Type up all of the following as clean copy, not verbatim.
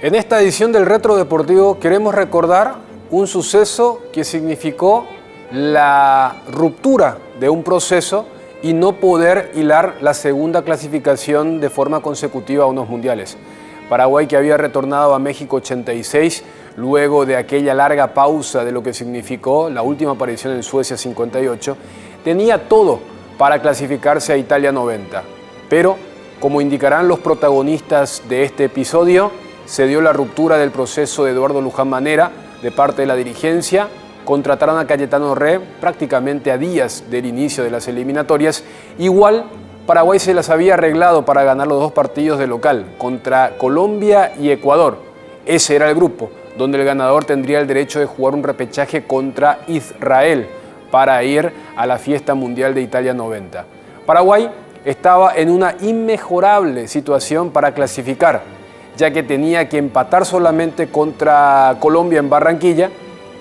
En esta edición del Retro Deportivo queremos recordar un suceso que significó la ruptura de un proceso y no poder hilar la segunda clasificación de forma consecutiva a unos mundiales. Paraguay, que había retornado a México 86, luego de aquella larga pausa de lo que significó la última aparición en Suecia 58, tenía todo para clasificarse a Italia 90. Pero, como indicarán los protagonistas de este episodio, se dio la ruptura del proceso de Eduardo Luján Manera de parte de la dirigencia. Contrataron a Cayetano Re prácticamente a días del inicio de las eliminatorias. Igual, Paraguay se las había arreglado para ganar los dos partidos de local contra Colombia y Ecuador. Ese era el grupo, donde el ganador tendría el derecho de jugar un repechaje contra Israel para ir a la fiesta mundial de Italia 90. Paraguay estaba en una inmejorable situación para clasificar, ya que tenía que empatar solamente contra Colombia en Barranquilla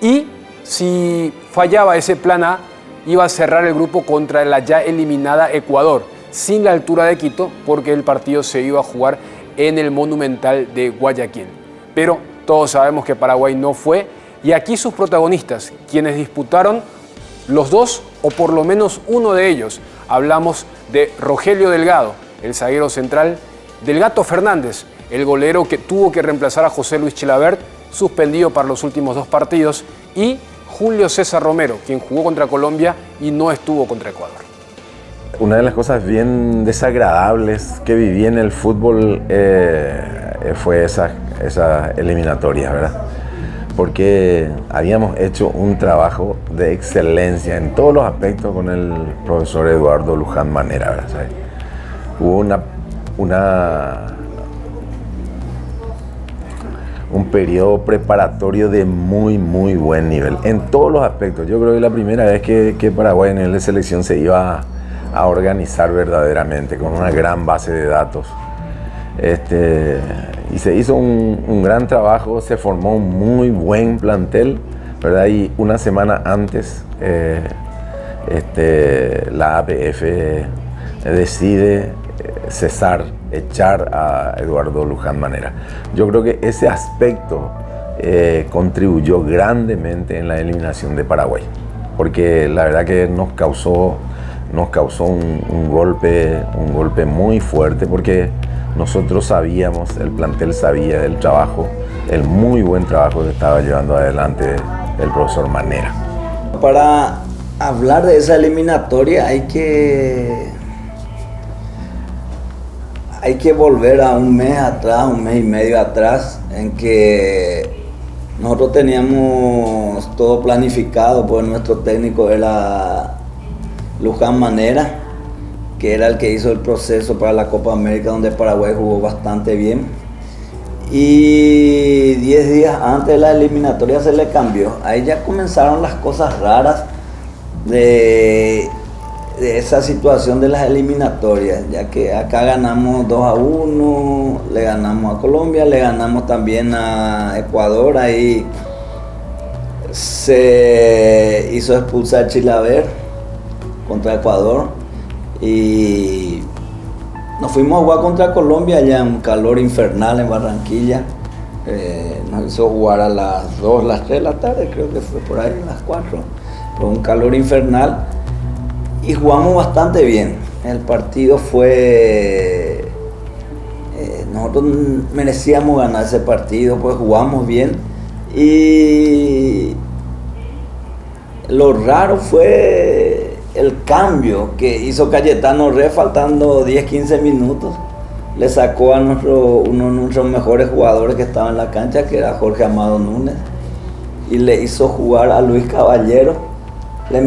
y si fallaba ese plan A, iba a cerrar el grupo contra la ya eliminada Ecuador, sin la altura de Quito, porque el partido se iba a jugar en el Monumental de Guayaquil. Pero todos sabemos que Paraguay no fue, y aquí sus protagonistas, quienes disputaron los dos, o por lo menos uno de ellos. Hablamos de Rogelio Delgado, el zaguero central, del Gato Fernández, el golero que tuvo que reemplazar a José Luis Chilavert, suspendido para los últimos dos partidos, y Julio César Romero, quien jugó contra Colombia y no estuvo contra Ecuador. Una de las cosas bien desagradables que viví en el fútbol fue esa eliminatoria, ¿verdad? Porque habíamos hecho un trabajo de excelencia en todos los aspectos con el profesor Eduardo Luján Manera, ¿verdad? ¿Sabes? Hubo un periodo preparatorio de muy buen nivel, en todos los aspectos. Yo creo que la primera vez que Paraguay en nivel de selección se iba a organizar verdaderamente, con una gran base de datos. Y se hizo un gran trabajo, se formó un muy buen plantel, ¿verdad? Y una semana antes la APF decide echar a Eduardo Luján Manera. Yo creo que ese aspecto contribuyó grandemente en la eliminación de Paraguay, porque la verdad que nos causó un golpe muy fuerte, porque nosotros sabíamos, el plantel sabía del trabajo, el muy buen trabajo que estaba llevando adelante el profesor Manera. Para hablar de esa eliminatoria hay que volver a un mes y medio atrás, en que nosotros teníamos todo planificado, pues nuestro técnico era Luján Manera, que era el que hizo el proceso para la Copa América, donde Paraguay jugó bastante bien. Y 10 días antes de la eliminatoria se le cambió. Ahí ya comenzaron las cosas raras de esa situación de las eliminatorias, ya que acá ganamos 2-1, le ganamos a Colombia, le ganamos también a Ecuador. Ahí se hizo expulsar Chilavert contra Ecuador y nos fuimos a jugar contra Colombia allá en un calor infernal en Barranquilla. Nos hizo jugar a las 2, las 3 de la tarde, creo que fue por ahí, las 4, con un calor infernal. Y jugamos bastante bien. El partido fue... nosotros merecíamos ganar ese partido, pues jugamos bien. Y lo raro fue el cambio que hizo Cayetano Re faltando 10-15 minutos. Le sacó a uno de nuestros mejores jugadores que estaba en la cancha, que era Jorge Amado Núñez, y le hizo jugar a Luis Caballero. Le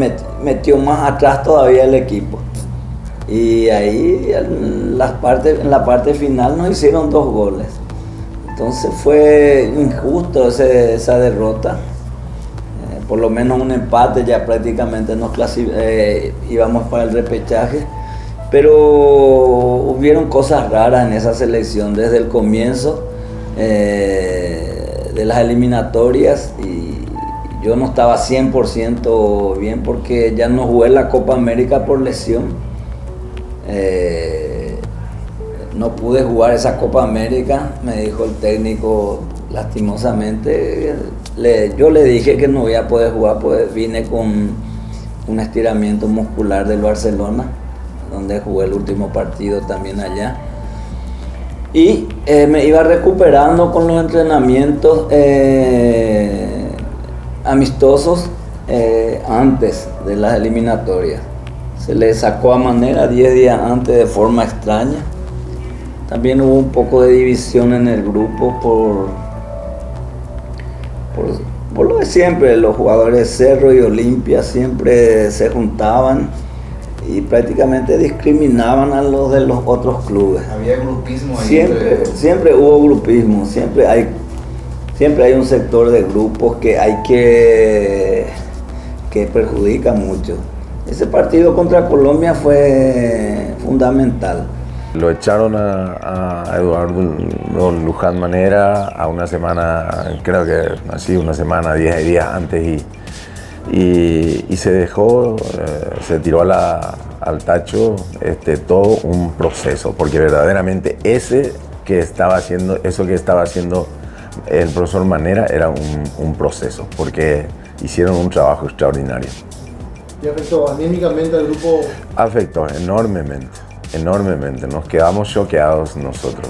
metió más atrás todavía el equipo. Y ahí en la parte final nos hicieron 2 goles. Entonces fue injusto esa derrota. Por lo menos un empate, ya prácticamente íbamos para el repechaje. Pero hubieron cosas raras en esa selección desde el comienzo de las eliminatorias, y yo no estaba 100% bien porque ya no jugué la Copa América por lesión. no pude jugar esa Copa América, me dijo el técnico lastimosamente. Yo le dije que no voy a poder jugar, pues vine con un estiramiento muscular del Barcelona, donde jugué el último partido también allá. Y me iba recuperando con los entrenamientos amistosos antes de las eliminatorias. Se le sacó a Manera 10 días antes de forma extraña. También hubo un poco de división en el grupo por lo de siempre. Los jugadores de Cerro y Olimpia siempre se juntaban y prácticamente discriminaban a los de los otros clubes. Había grupismo ahí. Siempre hubo grupismo, siempre hay un sector de grupos que perjudica mucho. Ese partido contra Colombia fue fundamental. Lo echaron a Eduardo Luján Manera a una semana, creo que así, una semana, 10 días antes, y se dejó, se tiró al tacho todo un proceso, porque verdaderamente eso que estaba haciendo el profesor Manera era un proceso, porque hicieron un trabajo extraordinario. ¿Y afectó anímicamente al grupo? Afectó enormemente, nos quedamos choqueados nosotros.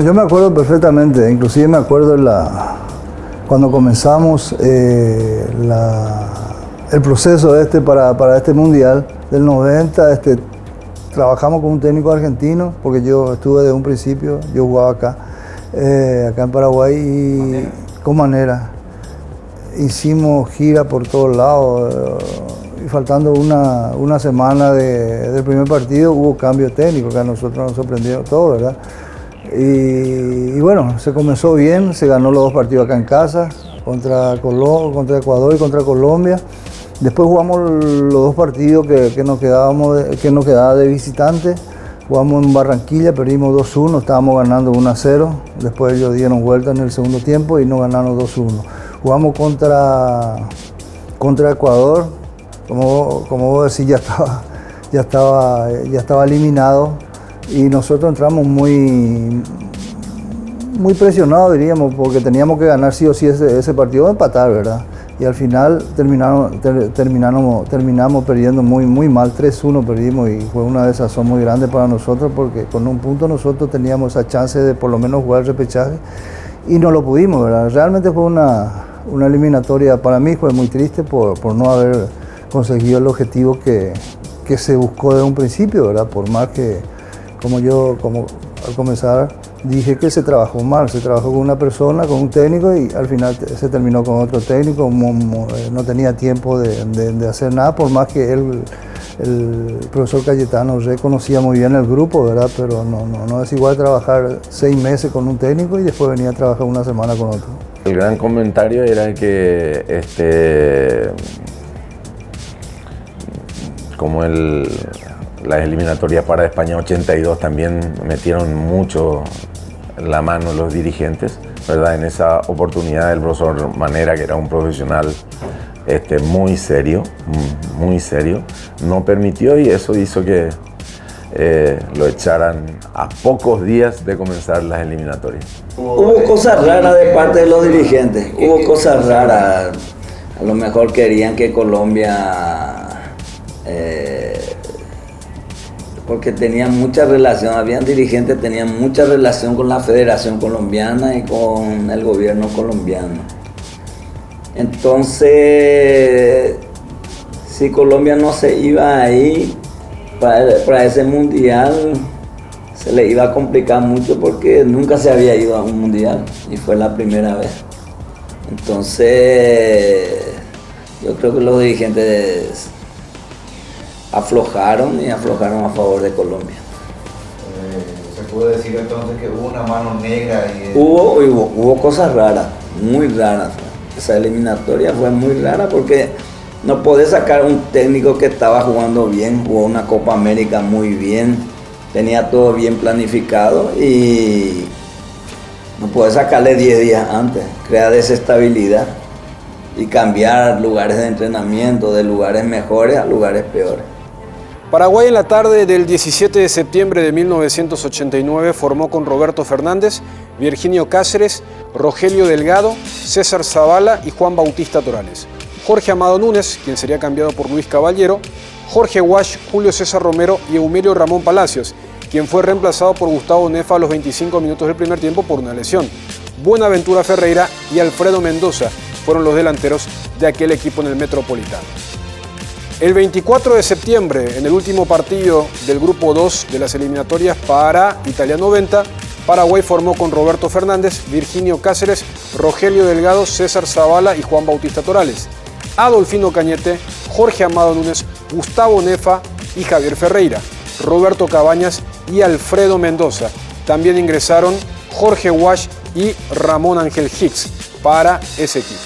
Yo me acuerdo perfectamente, inclusive me acuerdo cuando comenzamos el proceso para este mundial del 90, trabajamos con un técnico argentino, porque yo estuve desde un principio, yo jugaba acá en Paraguay y con Manera. Hicimos gira por todos lados. Y faltando una semana del primer partido hubo cambio técnico, que a nosotros nos sorprendió todo, ¿verdad? Y bueno, se comenzó bien, se ganó los dos partidos acá en casa, contra Ecuador y contra Colombia. Después jugamos los dos partidos que nos quedaba de visitante. Jugamos en Barranquilla, perdimos 2-1, estábamos ganando 1-0. Después ellos dieron vuelta en el segundo tiempo y nos ganaron 2-1. Jugamos contra Ecuador. Como vos decís, ya estaba eliminado y nosotros entramos muy presionados, diríamos, porque teníamos que ganar sí o sí ese partido o empatar, ¿verdad? Y al final terminamos perdiendo muy mal, 3-1 perdimos, y fue una desazón muy grande para nosotros, porque con un punto nosotros teníamos esa chance de por lo menos jugar el repechaje y no lo pudimos, ¿verdad? Realmente fue una eliminatoria, para mí fue muy triste por no haber conseguido el objetivo que se buscó desde un principio, ¿verdad? Por más que, como al comenzar dije que se trabajó mal, se trabajó con una persona, con un técnico, y al final se terminó con otro técnico, no tenía tiempo de hacer nada, por más que el profesor Cayetano reconocía muy bien el grupo, ¿verdad? Pero no es igual trabajar 6 meses con un técnico y después venir a trabajar una semana con otro. El gran comentario era que como las eliminatorias para España 82 también metieron mucho la mano los dirigentes, ¿verdad? En esa oportunidad el profesor Manera, que era un profesional muy serio, no permitió, y eso hizo que lo echaran a pocos días de comenzar las eliminatorias. Hubo cosas raras de parte de los dirigentes, hubo cosas raras. A lo mejor querían que Colombia, porque tenían mucha relación, habían dirigentes, tenían mucha relación con la Federación Colombiana y con el gobierno colombiano. Entonces, si Colombia no se iba ahí para ese mundial, se le iba a complicar mucho, porque nunca se había ido a un mundial y fue la primera vez. Entonces, yo creo que los dirigentes aflojaron a favor de Colombia. ¿Se puede decir entonces que hubo una mano negra? Hubo cosas raras, muy raras. Esa eliminatoria fue muy rara, porque no podés sacar un técnico que estaba jugando bien, jugó una Copa América muy bien, tenía todo bien planificado, y no podés sacarle 10 días antes, crea desestabilidad y cambiar lugares de entrenamiento de lugares mejores a lugares peores. Paraguay en la tarde del 17 de septiembre de 1989 formó con Roberto Fernández, Virginio Cáceres, Rogelio Delgado, César Zavala y Juan Bautista Torales. Jorge Amado Núñez, quien sería cambiado por Luis Caballero, Jorge Wash, Julio César Romero y Eumelio Ramón Palacios, quien fue reemplazado por Gustavo Nefa a los 25 minutos del primer tiempo por una lesión. Buenaventura Ferreira y Alfredo Mendoza fueron los delanteros de aquel equipo en el Metropolitano. El 24 de septiembre, en el último partido del Grupo 2 de las eliminatorias para Italia 90, Paraguay formó con Roberto Fernández, Virginio Cáceres, Rogelio Delgado, César Zavala y Juan Bautista Torales, Adolfino Cañete, Jorge Amado Núñez, Gustavo Nefa y Javier Ferreira, Roberto Cabañas y Alfredo Mendoza. También ingresaron Jorge Wash y Ramón Ángel Hicks para ese equipo.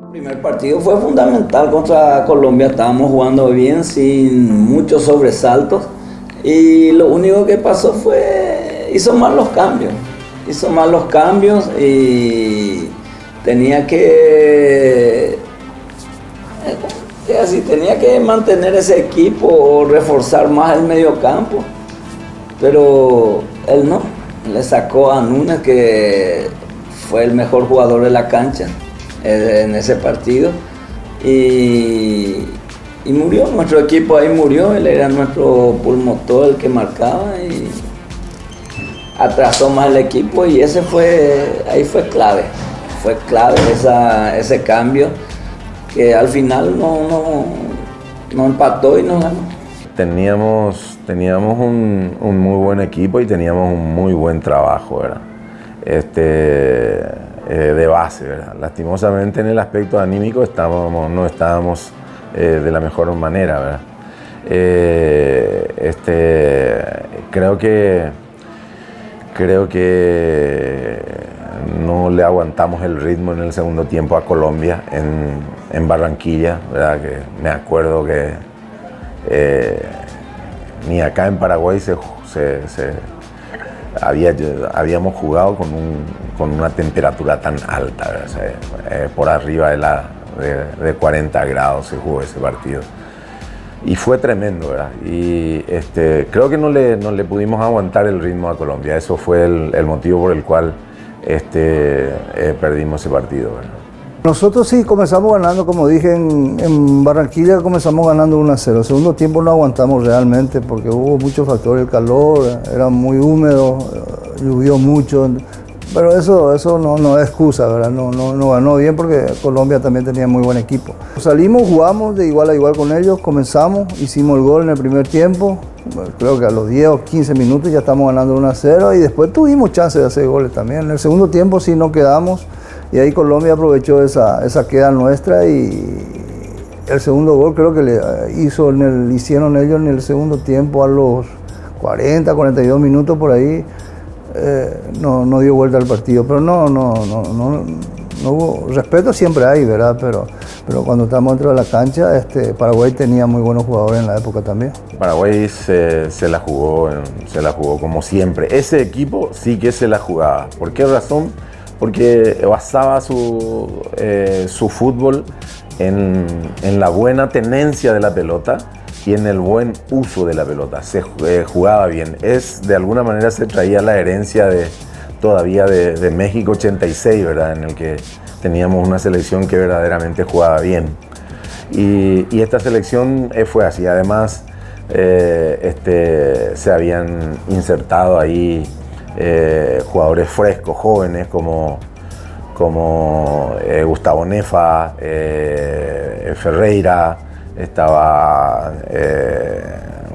El primer partido fue fundamental contra Colombia, estábamos jugando bien, sin muchos sobresaltos, y lo único que pasó fue, hizo mal los cambios y tenía que mantener ese equipo o reforzar más el mediocampo, pero él no, le sacó a Núñez, que fue el mejor jugador de la cancha en ese partido, y murió, nuestro equipo ahí murió, él era nuestro pulmotor, el que marcaba, y atrasó más el equipo, y ahí fue clave ese cambio, que al final no empató y no ganó. Teníamos un muy buen equipo y teníamos un muy buen trabajo, ¿verdad? De base, ¿verdad? Lastimosamente en el aspecto anímico no estábamos de la mejor manera, ¿verdad? Creo que no le aguantamos el ritmo en el segundo tiempo a Colombia en Barranquilla, ¿verdad? Que me acuerdo que ni acá en Paraguay habíamos jugado con una temperatura tan alta, o sea, por arriba de 40 grados se jugó ese partido. Y fue tremendo, ¿verdad? Y creo que no le pudimos aguantar el ritmo a Colombia. Eso fue el motivo por el cual perdimos ese partido, ¿verdad? Nosotros sí comenzamos ganando, como dije, en Barranquilla comenzamos ganando 1-0. El segundo tiempo no aguantamos realmente porque hubo muchos factores, el calor, era muy húmedo, llovió mucho, pero eso no es excusa, ¿verdad? No ganó bien porque Colombia también tenía muy buen equipo. Salimos, jugamos de igual a igual con ellos, comenzamos, hicimos el gol en el primer tiempo, creo que a los 10 o 15 minutos ya estamos ganando 1-0 y después tuvimos chance de hacer goles también. En el segundo tiempo sí no quedamos. Y ahí Colombia aprovechó esa queda nuestra y el segundo gol creo que hicieron ellos en el segundo tiempo a los 40, 42 minutos por ahí. No dio vuelta al partido, pero no hubo respeto, siempre hay, ¿verdad? Pero cuando estamos dentro de la cancha, Paraguay tenía muy buenos jugadores en la época también. Paraguay se la jugó como siempre. Ese equipo sí que se la jugaba. ¿Por qué razón? Porque basaba su fútbol en la buena tenencia de la pelota y en el buen uso de la pelota. Se jugaba bien. De alguna manera se traía la herencia todavía de México 86, ¿verdad? En el que teníamos una selección que verdaderamente jugaba bien. Y esta selección fue así. Además, se habían insertado ahí jugadores frescos, jóvenes, como Gustavo Nefa, Ferreira, estaba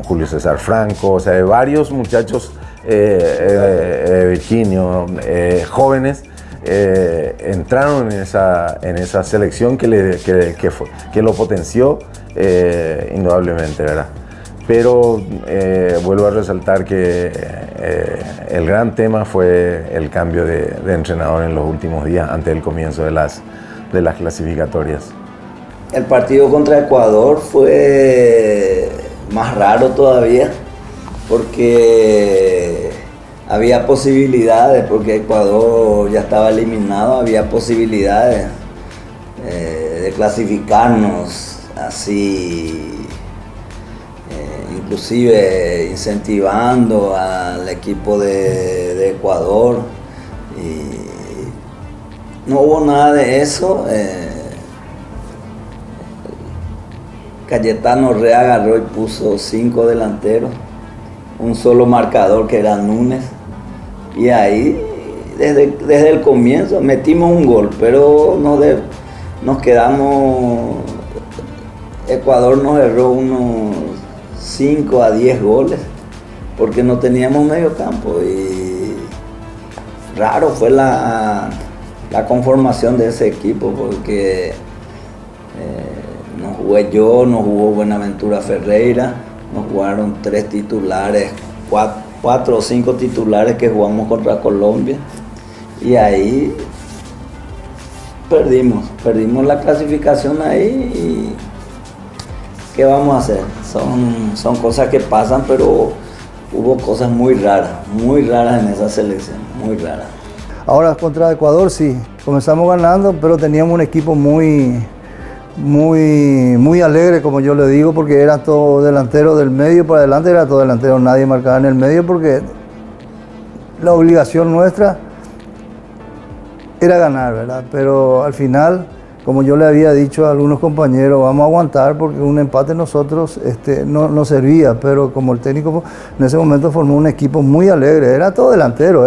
Julio César Franco, o sea, varios muchachos, Virginio, jóvenes entraron en esa selección que lo potenció indudablemente, ¿verdad? Pero vuelvo a resaltar que el gran tema fue el cambio de entrenador en los últimos días, antes del comienzo de las clasificatorias. El partido contra Ecuador fue más raro todavía, porque había posibilidades, porque Ecuador ya estaba eliminado, había posibilidades de clasificarnos así, inclusive incentivando al equipo de Ecuador, y no hubo nada de eso. Cayetano Rea agarró y puso 5 delanteros, un solo marcador que era Núñez, y ahí desde el comienzo metimos un gol, pero nos quedamos, Ecuador nos erró unos 5 a 10 goles porque no teníamos medio campo, y raro fue la conformación de ese equipo, porque no jugué yo, no jugó Buenaventura Ferreira, nos jugaron 3 titulares, 4 o 5 titulares que jugamos contra Colombia, y ahí perdimos la clasificación ahí, y ¿qué vamos a hacer? Son cosas que pasan, pero hubo cosas muy raras en esa selección, muy raras. Ahora contra Ecuador sí, comenzamos ganando, pero teníamos un equipo muy alegre, como yo le digo, porque era todo delantero, del medio para adelante era todo delantero, nadie marcaba en el medio, porque la obligación nuestra era ganar, ¿verdad? Pero al final, como yo le había dicho a algunos compañeros, vamos a aguantar porque un empate nosotros no servía, pero como el técnico en ese momento formó un equipo muy alegre, era todo delantero,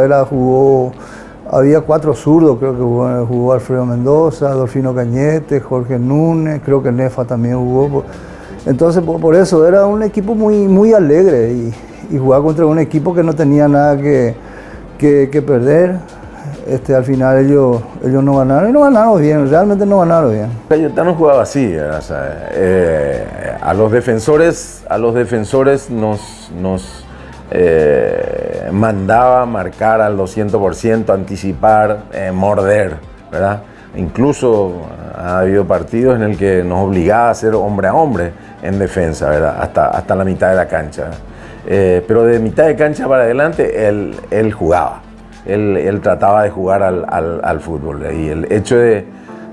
había 4 zurdos, creo que jugó Alfredo Mendoza, Adolfino Cañete, Jorge Núñez, creo que Nefa también jugó. Entonces, por eso, era un equipo muy alegre, y jugaba contra un equipo que no tenía nada que perder. Al final ellos no ganaron, y no ganaron bien, realmente no ganaron bien. Cayetano jugaba así, o sea, a los defensores nos mandaba marcar al 200%, anticipar, morder, ¿verdad? Incluso ha habido partidos en el que nos obligaba a ser hombre a hombre en defensa, ¿verdad? Hasta la mitad de la cancha. Pero de mitad de cancha para adelante él jugaba, él trataba de jugar al fútbol, y el hecho de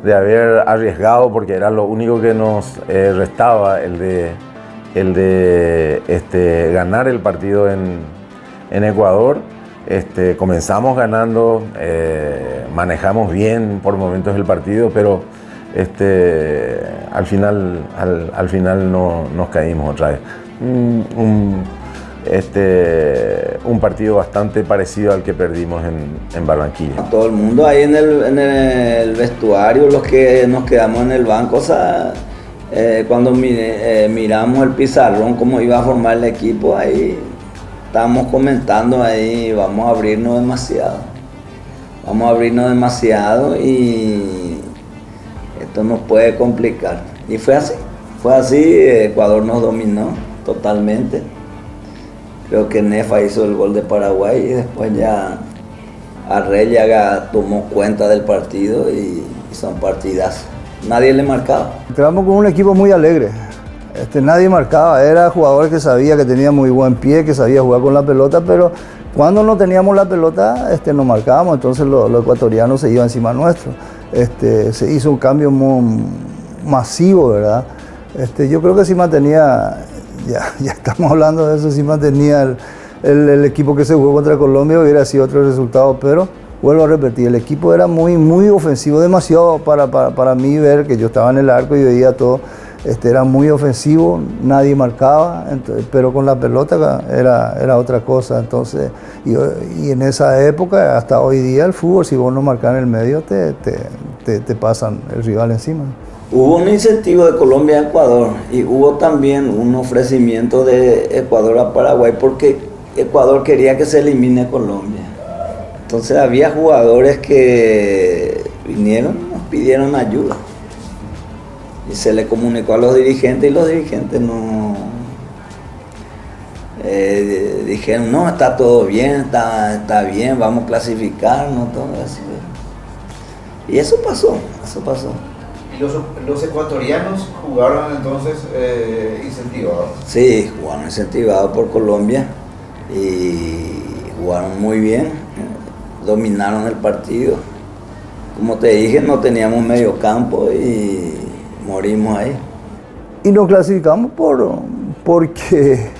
haber arriesgado, porque era lo único que nos restaba, el de ganar el partido en Ecuador. Comenzamos ganando, manejamos bien por momentos el partido, pero al final no nos caímos otra vez. Un partido bastante parecido al que perdimos en Barranquilla. Todo el mundo ahí en el vestuario, los que nos quedamos en el banco, o sea, cuando miramos el pizarrón, cómo iba a formar el equipo, ahí estábamos comentando, ahí vamos a abrirnos demasiado, y esto nos puede complicar. Y fue así, Ecuador nos dominó totalmente. Creo que Nefa hizo el gol de Paraguay, y después ya Arrellaga tomó cuenta del partido, y son partidazos. Nadie le marcaba. Entramos con un equipo muy alegre. Nadie marcaba, era jugadores que sabía que tenía muy buen pie, que sabía jugar con la pelota, pero cuando no teníamos la pelota no marcábamos, entonces los ecuatorianos se iban encima nuestro. Se hizo un cambio muy masivo, ¿verdad? Yo creo que si mantenía, ya estamos hablando de eso, si mantenía el equipo que se jugó contra Colombia, hubiera sido otro resultado, pero vuelvo a repetir, el equipo era muy ofensivo, demasiado para mí ver que yo estaba en el arco y veía todo. Era muy ofensivo, nadie marcaba, pero con la pelota era otra cosa. Entonces, y en esa época, hasta hoy día, el fútbol, si vos no marcas en el medio, te pasan el rival encima. Hubo un incentivo de Colombia a Ecuador, y hubo también un ofrecimiento de Ecuador a Paraguay, porque Ecuador quería que se elimine Colombia. Entonces había jugadores que vinieron, nos pidieron ayuda. Y se le comunicó a los dirigentes y los dirigentes no... dijeron, no, está todo bien, está bien, vamos a clasificarnos, todo eso. Y eso pasó. ¿Y los ecuatorianos jugaron entonces incentivados? Sí, jugaron incentivados por Colombia y jugaron muy bien, dominaron el partido. Como te dije, no teníamos medio campo y morimos ahí. Y nos clasificamos porque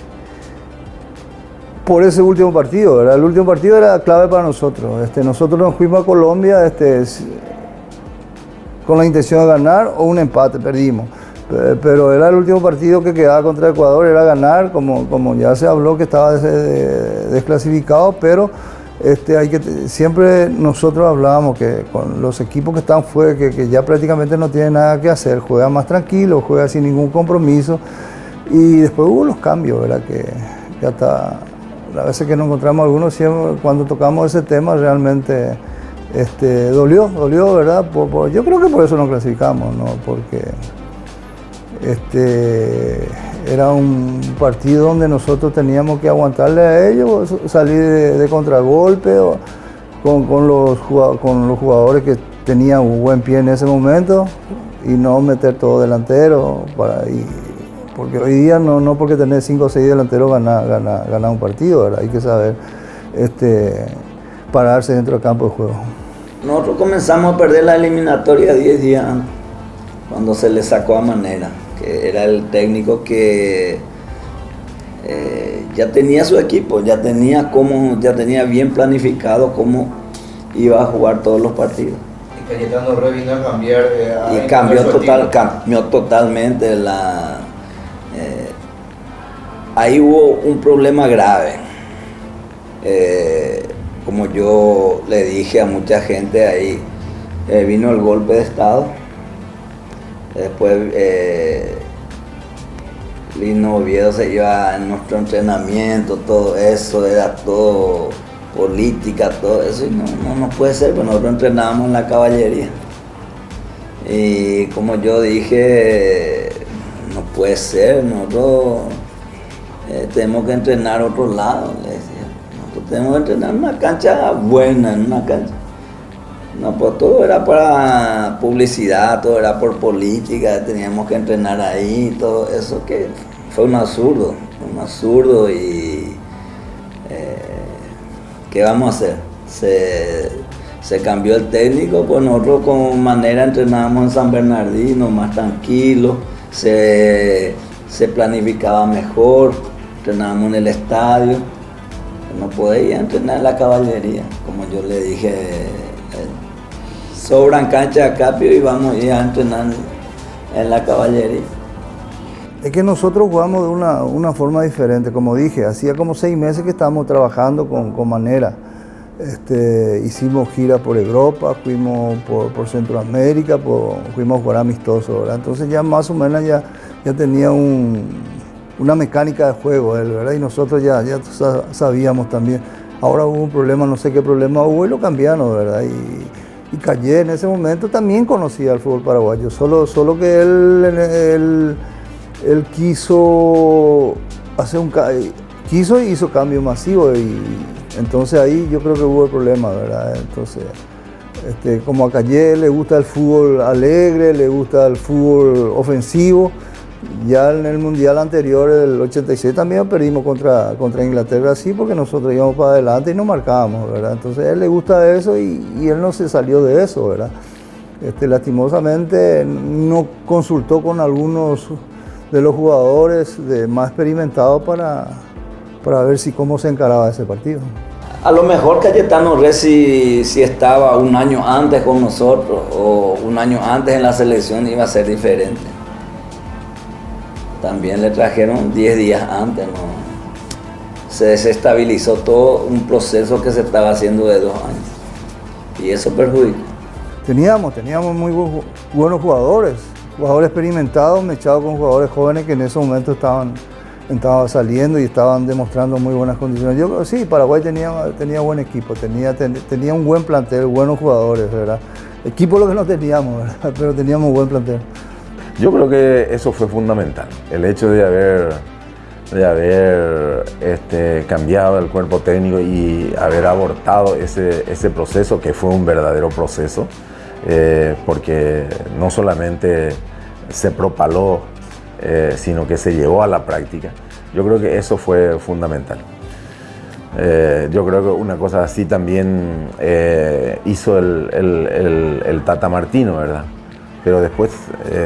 por ese último partido, ¿verdad? El último partido era clave para nosotros. Nosotros nos fuimos a Colombia con la intención de ganar o un empate, perdimos. Pero era el último partido que quedaba contra Ecuador, era ganar, como ya se habló que estaba desclasificado, pero siempre nosotros hablábamos que con los equipos que están fuera, que ya prácticamente no tienen nada que hacer, juegan más tranquilos, juegan sin ningún compromiso. Y después hubo los cambios, ¿verdad? Que hasta las veces que nos encontramos algunos, siempre, cuando tocamos ese tema realmente dolió, ¿verdad? Yo creo que por eso nos clasificamos, ¿no? Porque era un partido donde nosotros teníamos que aguantarle a ellos, salir de contragolpe con los jugadores que tenían un buen pie en ese momento y no meter todo delantero porque hoy día no porque tener 5 o 6 delanteros ganar un partido, ¿verdad? Hay que saber pararse dentro del campo de juego. Nosotros comenzamos a perder la eliminatoria 10 días antes, cuando se le sacó a Manera, que era el técnico que ya tenía su equipo, ya tenía bien planificado cómo iba a jugar todos los partidos. Y Cayetano Re vino a cambiar. Y cambió totalmente ahí hubo un problema grave. Como yo le dije a mucha gente ahí, vino el golpe de Estado. Después vino Oviedo, se iba en nuestro entrenamiento, todo eso, era todo política, todo eso, y no puede ser, porque nosotros entrenábamos en la caballería. Y como yo dije, no puede ser, nosotros tenemos que entrenar a otro lado, le decía. Nosotros tenemos que entrenar en una cancha buena, en una cancha. No, pues todo era para publicidad, todo era por política, teníamos que entrenar ahí, todo eso que fue un absurdo y ¿qué vamos a hacer? Se cambió el técnico, pues nosotros con Manera entrenábamos en San Bernardino, más tranquilo, se planificaba mejor, entrenábamos en el estadio, no podía entrenar en la caballería, como yo le dije. Sobran canchas acá y vamos a ir a entrenar en la caballería. Es que nosotros jugamos de una forma diferente, como dije, hacía como 6 meses que estábamos trabajando con Manera. Hicimos gira por Europa, fuimos por Centroamérica, fuimos a jugar amistoso, ¿verdad? Entonces ya más o menos ya tenía una mecánica de juego él, ¿verdad? Y nosotros ya sabíamos también. Ahora hubo un problema, no sé qué problema hubo y lo cambiaron, ¿verdad? Y Calle en ese momento también conocía el fútbol paraguayo, solo que él quiso quiso y hizo cambio masivo y entonces ahí yo creo que hubo el problema, ¿verdad? Entonces, como a Calle le gusta el fútbol alegre, le gusta el fútbol ofensivo. Ya en el mundial anterior, el 86, también perdimos contra Inglaterra así porque nosotros íbamos para adelante y no marcábamos, ¿verdad? Entonces a él le gusta eso y él no se salió de eso, ¿verdad? Lastimosamente no consultó con algunos de los jugadores más experimentados para ver cómo se encaraba ese partido. A lo mejor Cayetano Re si estaba un año antes con nosotros o un año antes en la selección iba a ser diferente. También le trajeron 10 días antes, ¿no? Se desestabilizó todo un proceso que se estaba haciendo de 2 años y eso perjudicó. Teníamos muy buenos jugadores experimentados mezclados con jugadores jóvenes que en ese momento estaban estaba saliendo y estaban demostrando muy buenas condiciones. Yo creo que sí, Paraguay tenía buen equipo, tenía un buen plantel, buenos jugadores, ¿verdad? Equipo lo que no teníamos, ¿verdad? Pero teníamos buen plantel. Yo creo que eso fue fundamental, el hecho de haber cambiado el cuerpo técnico y haber abortado ese proceso, que fue un verdadero proceso, porque no solamente se propaló, sino que se llevó a la práctica. Yo creo que eso fue fundamental. Yo creo que una cosa así también hizo el Tata Martino, ¿verdad? Pero después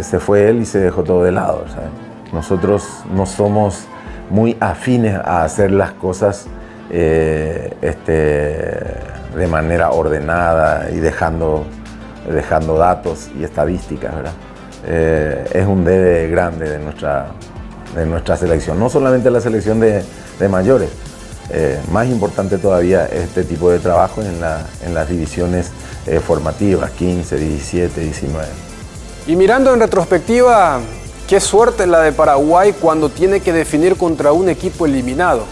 se fue él y se dejó todo de lado, ¿sabes? Nosotros no somos muy afines a hacer las cosas de manera ordenada y dejando datos y estadísticas, ¿verdad? Es un debe grande de nuestra selección, no solamente la selección de mayores, más importante todavía este tipo de trabajo en las divisiones formativas, 15, 17, 19. Y mirando en retrospectiva, qué suerte la de Paraguay cuando tiene que definir contra un equipo eliminado.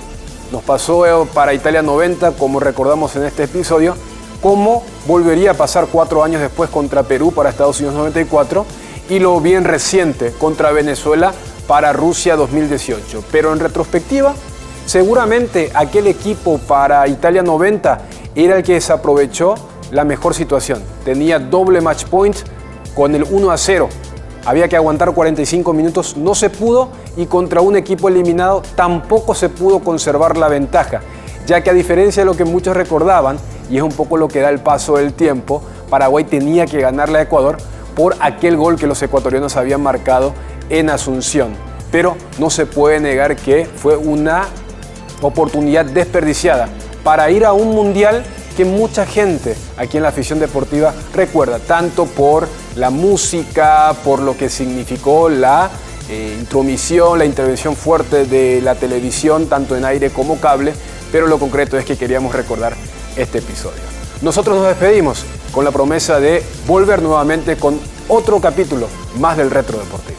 Nos pasó para Italia 90, como recordamos en este episodio, cómo volvería a pasar 4 años después contra Perú para Estados Unidos 94 y lo bien reciente contra Venezuela para Rusia 2018. Pero en retrospectiva, seguramente aquel equipo para Italia 90 era el que desaprovechó la mejor situación. Tenía doble match point con el 1-0. Había que aguantar 45 minutos, no se pudo, y contra un equipo eliminado tampoco se pudo conservar la ventaja, ya que a diferencia de lo que muchos recordaban, y es un poco lo que da el paso del tiempo, Paraguay tenía que ganarle a Ecuador por aquel gol que los ecuatorianos habían marcado en Asunción. Pero no se puede negar que fue una oportunidad desperdiciada para ir a un mundial que mucha gente aquí en la afición deportiva recuerda, tanto por la música, por lo que significó la intromisión, la intervención fuerte de la televisión, tanto en aire como cable, pero lo concreto es que queríamos recordar este episodio. Nosotros nos despedimos con la promesa de volver nuevamente con otro capítulo más del Retro Deportivo.